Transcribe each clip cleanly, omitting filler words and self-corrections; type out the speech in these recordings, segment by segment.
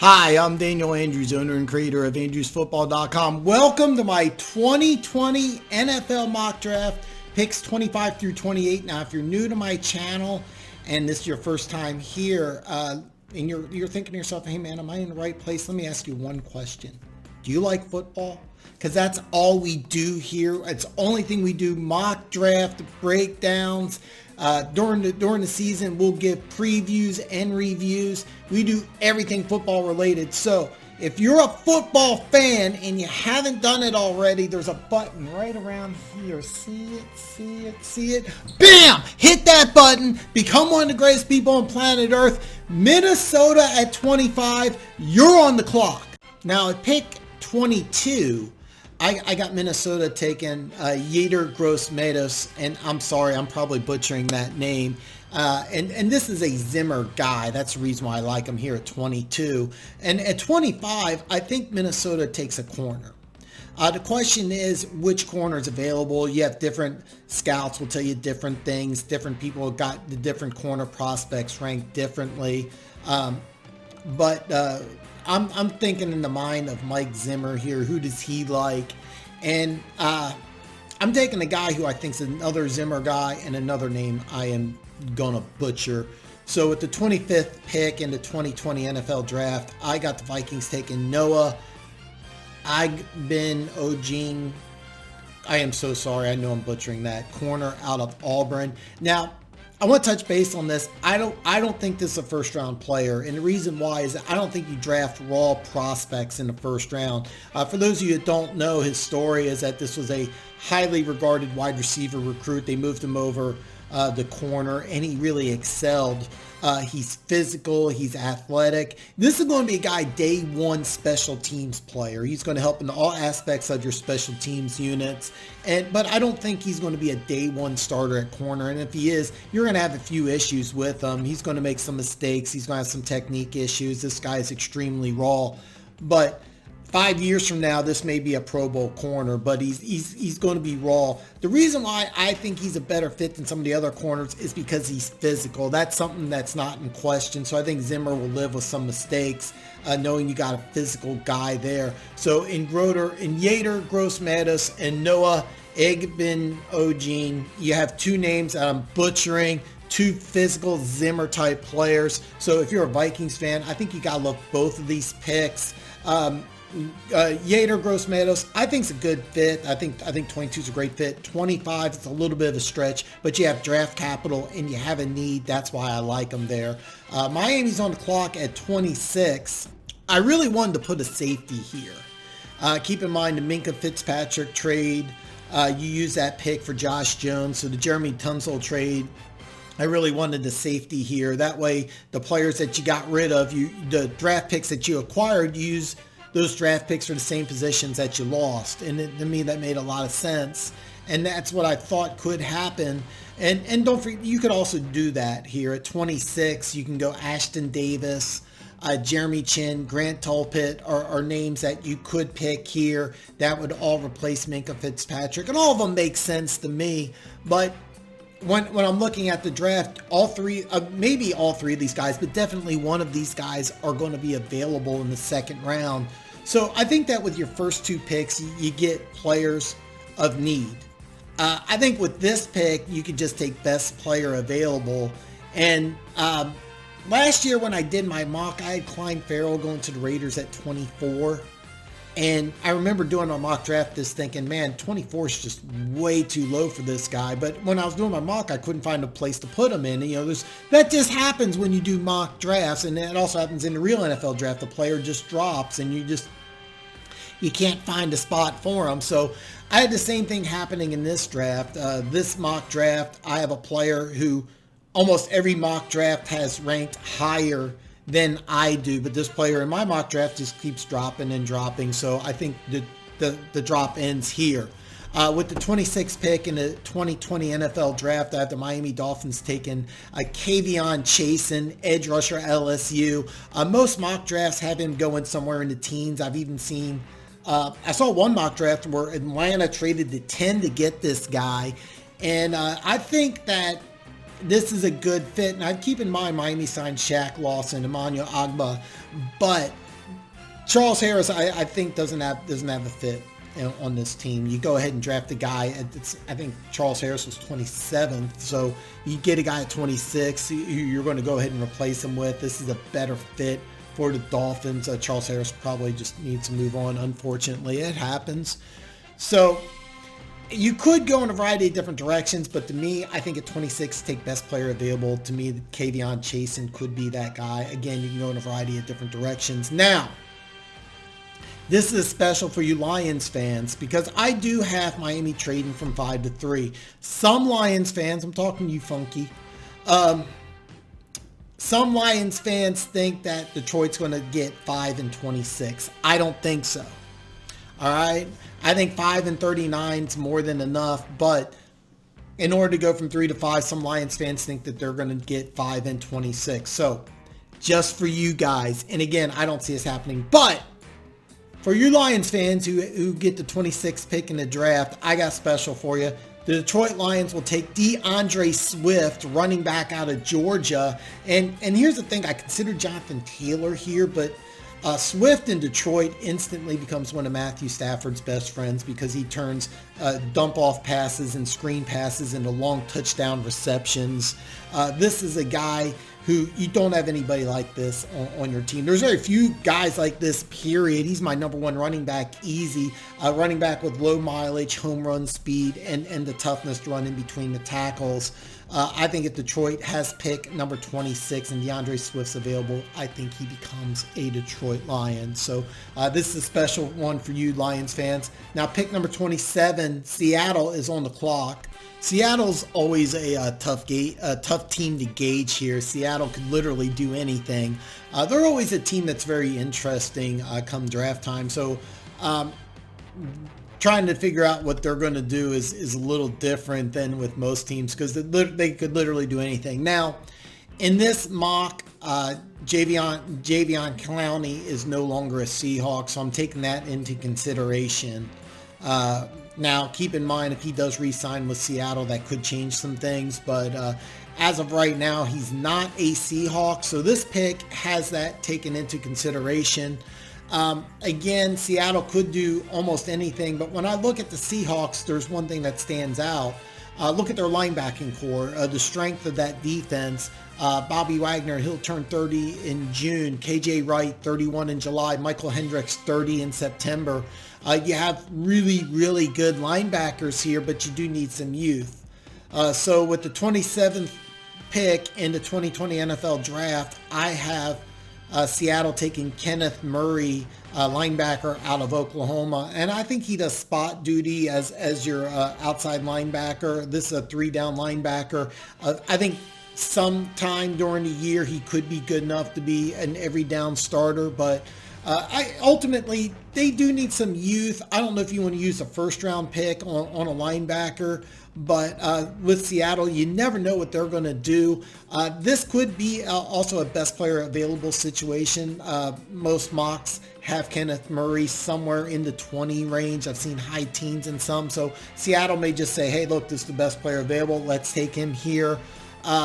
Hi, I'm Daniel Andrews, owner and creator of AndrewsFootball.com. Welcome to my 2020 NFL mock draft, picks 25 through 28. Now, if you're new to my channel and this is your first time here, and you're thinking to yourself, hey man, am I in the right place? Let me ask you one question. Do you like football? Because that's all we do here. It's the only thing we do, mock draft breakdowns. During the season, we'll give previews and reviews. We do everything football related. So if you're a football fan and you haven't done it already, there's a button right around here. See it? Bam! Hit that button. Become one of the greatest people on planet Earth. Minnesota at 25. You're on the clock. Now at pick 22, I got Minnesota taking Yetur Gross-Matos, and I'm sorry, I'm probably butchering that name. And this is a Zimmer guy. That's the reason why I like him here at 22. And at 25, I think Minnesota takes a corner. The question is, which corner is available? You have different scouts will tell you different things. Different people have got the different corner prospects ranked differently. But I'm thinking in the mind of Mike Zimmer here. Who does he like? And I'm taking a guy who I think is another Zimmer guy and another name I am going to butcher. So with the 25th pick in the 2020 NFL draft, I got the Vikings taking Noah Agbin-Ojin. I am so sorry. I know I'm butchering that. Corner out of Auburn. Now, I want to touch base on this. I don't think this is a first round player. And the reason why is that I don't think you draft raw prospects in the first round. For those of you that don't know, his story is that this was a highly regarded wide receiver recruit. They moved him over the corner and he really excelled. He's physical. He's athletic. This is going to be a guy, day one special teams player. He's going to help in all aspects of your special teams units. But I don't think he's going to be a day one starter at corner. And if he is, you're going to have a few issues with him. He's going to make some mistakes. He's going to have some technique issues. This guy is extremely raw. But 5 years from now, this may be a Pro Bowl corner, but he's going to be raw. The reason why I think he's a better fit than some of the other corners is because he's physical. That's something that's not in question. So I think Zimmer will live with some mistakes, knowing you got a physical guy there. So in Yetur Gross-Matos and Noah Agbin-Ojin, you have two names that I'm butchering. Two physical Zimmer type players. So if you're a Vikings fan, I think you got to look both of these picks. Yetur Gross-Matos, I think it's a good fit. I think 22 is a great fit. 25, it's a little bit of a stretch, but you have draft capital and you have a need. That's why I like them there. Miami's on the clock at 26. I really wanted to put a safety here. Keep in mind the Minkah Fitzpatrick trade. You use that pick for Josh Jones. So the Jeremy Tunsil trade, I really wanted the safety here. That way, the players that you got rid of, the draft picks that you acquired, use those draft picks for the same positions that you lost. And to me, that made a lot of sense. And that's what I thought could happen. And don't forget, you could also do that here at 26. You can go Ashton Davis, Jeremy Chin, Grant Tulpit are names that you could pick here. That would all replace Minkah Fitzpatrick. And all of them make sense to me. But when I'm looking at the draft, maybe all three of these guys, but definitely one of these guys are going to be available in the second round. So I think that with your first two picks, you get players of need. I think with this pick, you could just take best player available. And last year when I did my mock, I had Clyde Farrell going to the Raiders at 24. And I remember doing my mock draft this thinking, man, 24 is just way too low for this guy. But when I was doing my mock, I couldn't find a place to put him in. That just happens when you do mock drafts. And it also happens in the real NFL draft. The player just drops and you can't find a spot for him. So I had the same thing happening in this draft. This mock draft, I have a player who almost every mock draft has ranked higher than I do, but this player in my mock draft just keeps dropping and dropping. So I think the drop ends here. With the 26th pick in the 2020 NFL draft, I have the Miami Dolphins taking Kavion Chasen, edge rusher LSU. Most mock drafts have him going somewhere in the teens. I've even seen, I saw one mock draft where Atlanta traded the 10 to get this guy. And I think that this is a good fit. And I keep in mind Miami signed Shaq Lawson, Emmanuel Agba, but Charles Harris, I think doesn't have a fit on this team. You go ahead and draft a guy. I think Charles Harris was 27th, so you get a guy at 26. You're going to go ahead and replace him with. This is a better fit for the Dolphins. Charles Harris probably just needs to move on. Unfortunately, it happens. So you could go in a variety of different directions, but to me, I think at 26, take best player available. To me, K'Von Chasen could be that guy. Again, you can go in a variety of different directions. Now, this is special for you Lions fans because I do have Miami trading from 5 to 3. Some Lions fans, I'm talking to you funky, some Lions fans think that Detroit's going to get 5 and 26. I don't think so. All right. I think 5 and 39 is more than enough, but in order to go from 3 to 5, some Lions fans think that they're going to get 5 and 26. So just for you guys, and again, I don't see this happening, but for you Lions fans who get the 26th pick in the draft, I got special for you. The Detroit Lions will take Deandre Swift, running back out of Georgia. And here's the thing, I consider Jonathan Taylor here, but Swift in Detroit instantly becomes one of Matthew Stafford's best friends because he turns dump-off passes and screen passes into long touchdown receptions. This is a guy who you don't have anybody like this on your team. There's very few guys like this, period. He's my number one running back, easy. Running back with low mileage, home run speed, and the toughness to run in between the tackles. I think if Detroit has pick number 26 and DeAndre Swift's available, I think he becomes a Detroit Lion. So this is a special one for you Lions fans. Now pick number 27, Seattle is on the clock. Seattle's always a tough team to gauge here. Seattle could literally do anything. They're always a team that's very interesting come draft time. So trying to figure out what they're going to do is a little different than with most teams because they could literally do anything. Now, in this mock, Jadeveon Clowney is no longer a Seahawk, so I'm taking that into consideration. Now, keep in mind, if he does re-sign with Seattle, that could change some things. But as of right now, he's not a Seahawk. So this pick has that taken into consideration. Again, Seattle could do almost anything. But when I look at the Seahawks, there's one thing that stands out. Look at their linebacking core, the strength of that defense. Bobby Wagner, he'll turn 30 in June. KJ Wright, 31 in July. Michael Hendricks, 30 in September. You have really, really good linebackers here, but you do need some youth. So with the 27th pick in the 2020 NFL Draft, I have Seattle taking Kenneth Murray, linebacker out of Oklahoma. And I think he does spot duty as your outside linebacker. This is a 3-down linebacker. I think sometime during the year he could be good enough to be an every down starter, but ultimately they do need some youth. I don't know if you want to use a first round pick on a linebacker, but with Seattle, you never know what they're going to do. This could be also a best player available situation. Most mocks have Kenneth Murray somewhere in the 20 range. I've seen high teens in some. So Seattle may just say, hey, look, this is the best player available. Let's take him here.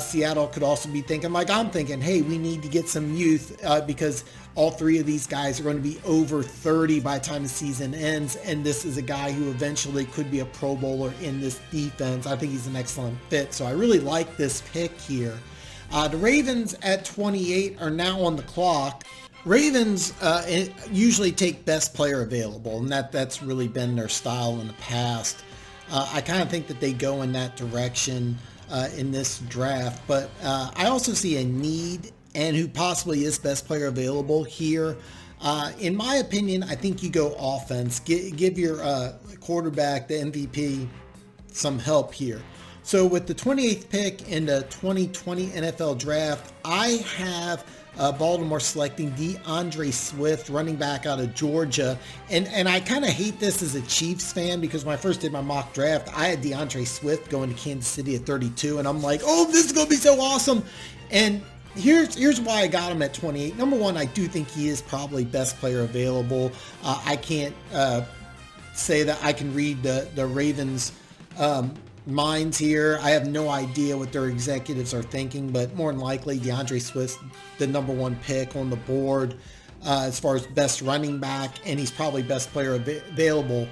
Seattle could also be thinking like I'm thinking, hey, we need to get some youth because all three of these guys are going to be over 30 by the time the season ends, and this is a guy who eventually could be a Pro Bowler in this defense. I think he's an excellent fit, so I really like this pick here. The Ravens at 28 are now on the clock. Ravens usually take best player available, and that's really been their style in the past. I kind of think that they go in that direction in this draft, but I also see a need and who possibly is best player available here. In my opinion, I think you go offense. Give your quarterback, the MVP, some help here. So with the 28th pick in the 2020 NFL Draft, I have Baltimore selecting DeAndre Swift, running back out of Georgia. And I kind of hate this as a Chiefs fan because when I first did my mock draft, I had DeAndre Swift going to Kansas City at 32. And I'm like, oh, this is going to be so awesome. And here's why I got him at 28. Number one, I do think he is probably best player available. I can't say that I can read the Ravens' minds here. I have no idea what their executives are thinking, but more than likely DeAndre Swift, the number one pick on the board. as far as best running back, and he's probably best player available.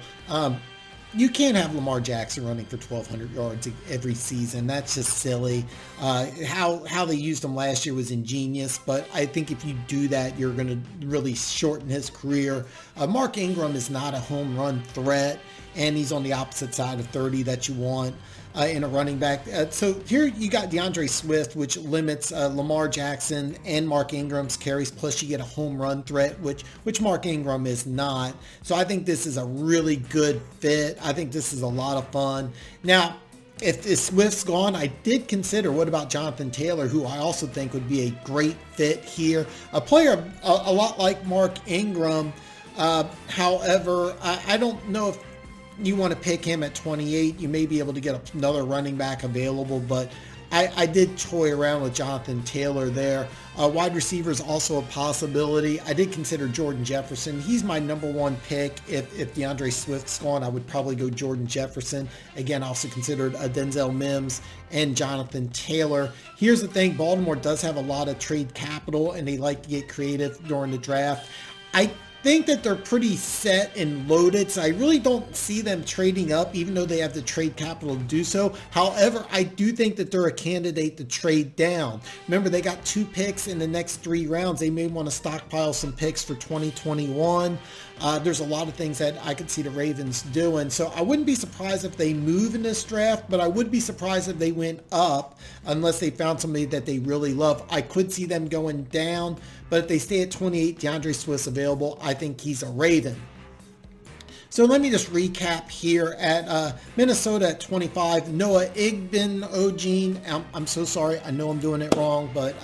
You can't have Lamar Jackson running for 1,200 yards every season. That's just silly. How they used him last year was ingenious, but I think if you do that, you're going to really shorten his career. Mark Ingram is not a home run threat, and he's on the opposite side of 30 that you want in a running back. So here you got Deandre Swift, which limits Lamar Jackson and Mark Ingram's carries, plus you get a home run threat, which Mark Ingram is not. So I think this is a really good fit. I think this is a lot of fun. Now, if Swift's gone, I did consider, what about Jonathan Taylor, who I also think would be a great fit here. A player a lot like Mark Ingram. However, I don't know if you want to pick him at 28. You may be able to get another running back available, but I did toy around with Jonathan Taylor there. Wide receiver is also a possibility. I did consider Jordan Jefferson. He's my number one pick. If DeAndre Swift's gone, I would probably go Jordan Jefferson. Again, I also considered Denzel Mims and Jonathan Taylor. Here's the thing. Baltimore does have a lot of trade capital, and they like to get creative during the draft. I think that they're pretty set and loaded, so I really don't see them trading up, even though they have the trade capital to do so. However, I do think that they're a candidate to trade down. Remember, they got 2 picks in the next 3 rounds. They may want to stockpile some picks for 2021. There's a lot of things that I could see the Ravens doing. So I wouldn't be surprised if they move in this draft, but I would be surprised if they went up unless they found somebody that they really love. I could see them going down, but if they stay at 28, DeAndre Swift's available. I think he's a Raven. So let me just recap here. At Minnesota at 25, Noah Igbinoghene. I'm so sorry. I know I'm doing it wrong, but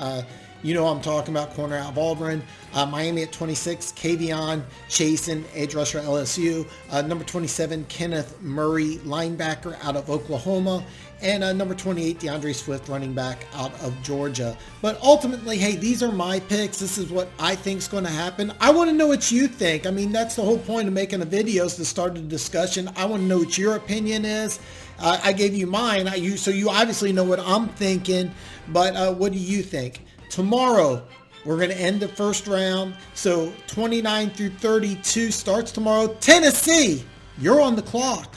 you know what I'm talking about, corner out of Auburn. Miami at 26, Kavion Chasen, edge rusher LSU. Number 27, Kenneth Murray, linebacker out of Oklahoma. And number 28, DeAndre Swift, running back out of Georgia. But ultimately, hey, these are my picks. This is what I think is going to happen. I want to know what you think. I mean, that's the whole point of making a video, is to start a discussion. I want to know what your opinion is. I gave you mine, so you obviously know what I'm thinking. But what do you think? Tomorrow, we're going to end the first round. So 29 through 32 starts tomorrow. Tennessee, you're on the clock.